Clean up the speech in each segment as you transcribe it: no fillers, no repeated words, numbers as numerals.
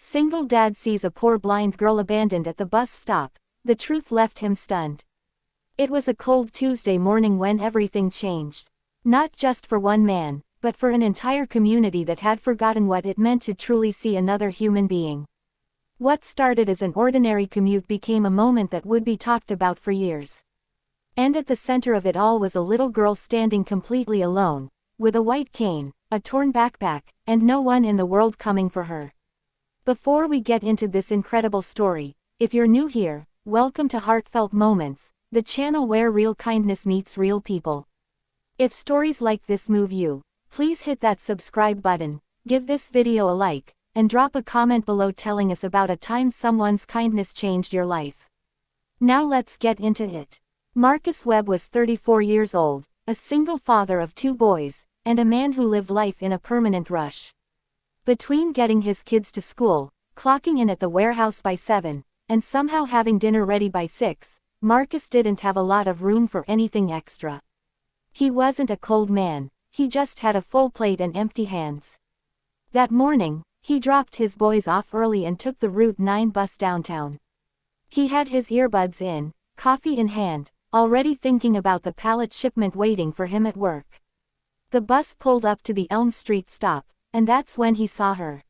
Single dad sees a poor blind girl abandoned at the bus stop. The truth left him stunned. It was a cold Tuesday morning when everything changed. Not just for one man, but for an entire community that had forgotten what it meant to truly see another human being. What started as an ordinary commute became a moment that would be talked about for years. And at the center of it all was a little girl standing completely alone, with a white cane, a torn backpack, and no one in the world coming for her. Before we get into this incredible story, if you're new here, welcome to Heartfelt Moments, the channel where real kindness meets real people. If stories like this move you, please hit that subscribe button, give this video a like, and drop a comment below telling us about a time someone's kindness changed your life. Now let's get into it. Marcus Webb was 34 years old, a single father of 2 boys, and a man who lived life in a permanent rush. Between getting his kids to school, clocking in at the warehouse by 7, and somehow having dinner ready by 6, Marcus didn't have a lot of room for anything extra. He wasn't a cold man, he just had a full plate and empty hands. That morning, he dropped his boys off early and took the Route 9 bus downtown. He had his earbuds in, coffee in hand, already thinking about the pallet shipment waiting for him at work. The bus pulled up to the Elm Street stop, and that's when he saw her.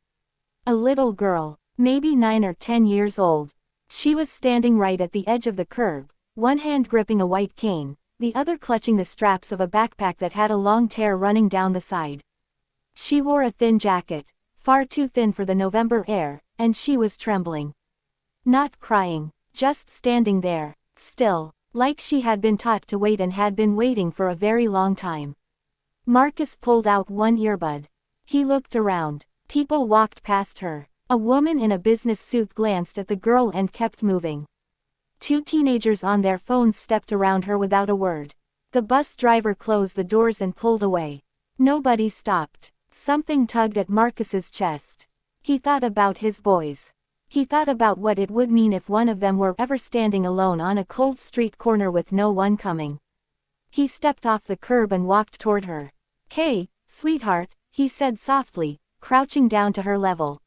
A little girl, maybe 9 or 10 years old. She was standing right at the edge of the curb, one hand gripping a white cane, the other clutching the straps of a backpack that had a long tear running down the side. She wore a thin jacket, far too thin for the November air, and she was trembling. Not crying, just standing there, still, like she had been taught to wait and had been waiting for a very long time. Marcus pulled out one earbud. He looked around. People walked past her. A woman in a business suit glanced at the girl and kept moving. 2 teenagers on their phones stepped around her without a word. The bus driver closed the doors and pulled away. Nobody stopped. Something tugged at Marcus's chest. He thought about his boys. He thought about what it would mean if one of them were ever standing alone on a cold street corner with no one coming. He stepped off the curb and walked toward her. "Hey, sweetheart," he said softly, crouching down to her level.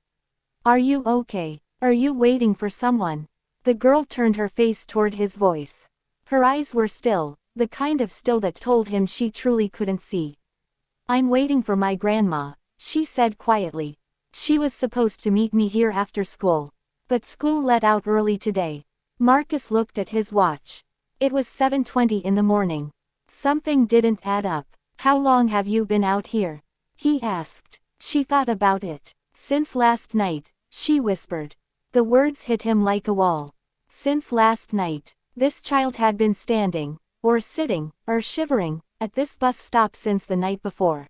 "Are you okay? Are you waiting for someone?" The girl turned her face toward his voice. Her eyes were still, the kind of still that told him she truly couldn't see. "I'm waiting for my grandma," she said quietly. "She was supposed to meet me here after school. But school let out early today." Marcus looked at his watch. It was 7:20 in the morning. Something didn't add up. "How long have you been out here?" he asked. She thought about it. "Since last night," she whispered. The words hit him like a wall. Since last night, this child had been standing, or sitting, or shivering, at this bus stop since the night before.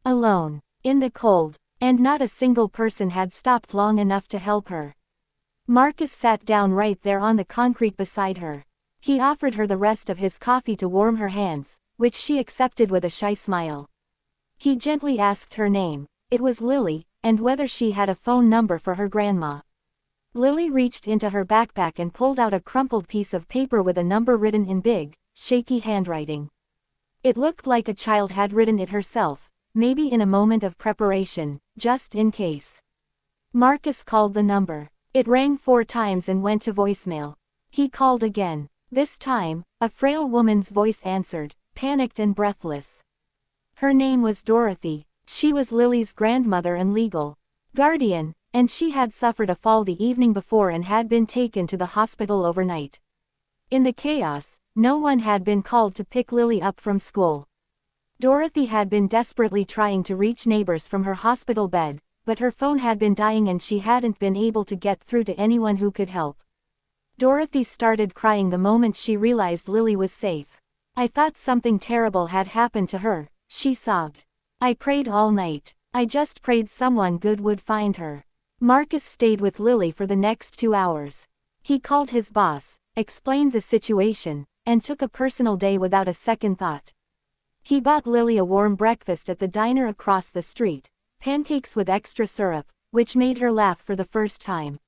Alone, in the cold, and not a single person had stopped long enough to help her. Marcus sat down right there on the concrete beside her. He offered her the rest of his coffee to warm her hands, which she accepted with a shy smile. He gently asked her name. It was Lily, and whether she had a phone number for her grandma. Lily reached into her backpack and pulled out a crumpled piece of paper with a number written in big, shaky handwriting. It looked like a child had written it herself, maybe in a moment of preparation, just in case. Marcus called the number. It rang 4 times and went to voicemail. He called again. This time, a frail woman's voice answered, panicked and breathless. Her name was Dorothy. She was Lily's grandmother and legal guardian, and she had suffered a fall the evening before and had been taken to the hospital overnight. In the chaos, no one had been called to pick Lily up from school. Dorothy had been desperately trying to reach neighbors from her hospital bed, but her phone had been dying and she hadn't been able to get through to anyone who could help. Dorothy started crying the moment she realized Lily was safe. "I thought something terrible had happened to her," she sobbed. "I prayed all night. I just prayed someone good would find her." Marcus stayed with Lily for the next 2 hours. He called his boss, explained the situation, and took a personal day without a second thought. He bought Lily a warm breakfast at the diner across the street, pancakes with extra syrup, which made her laugh for the first time.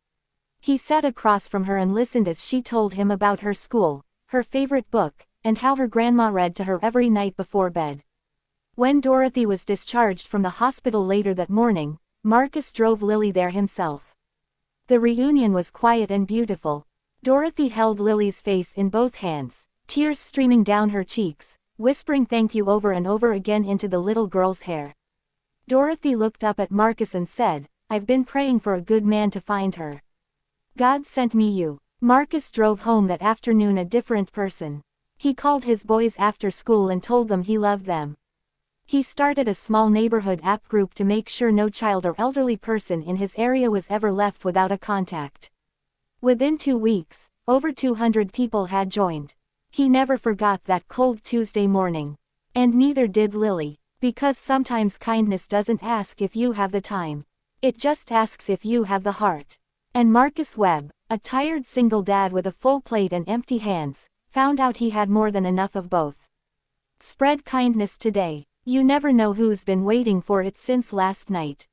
He sat across from her and listened as she told him about her school, her favorite book, and how her grandma read to her every night before bed. When Dorothy was discharged from the hospital later that morning, Marcus drove Lily there himself. The reunion was quiet and beautiful. Dorothy held Lily's face in both hands, tears streaming down her cheeks, whispering thank you over and over again into the little girl's hair. Dorothy looked up at Marcus and said, "I've been praying for a good man to find her. God sent me you." Marcus drove home that afternoon a different person. He called his boys after school and told them he loved them. He started a small neighborhood app group to make sure no child or elderly person in his area was ever left without a contact. Within 2 weeks, over 200 people had joined. He never forgot that cold Tuesday morning. And neither did Lily, because sometimes kindness doesn't ask if you have the time. It just asks if you have the heart. And Marcus Webb, a tired single dad with a full plate and empty hands, found out he had more than enough of both. Spread kindness today. You never know who's been waiting for it since last night.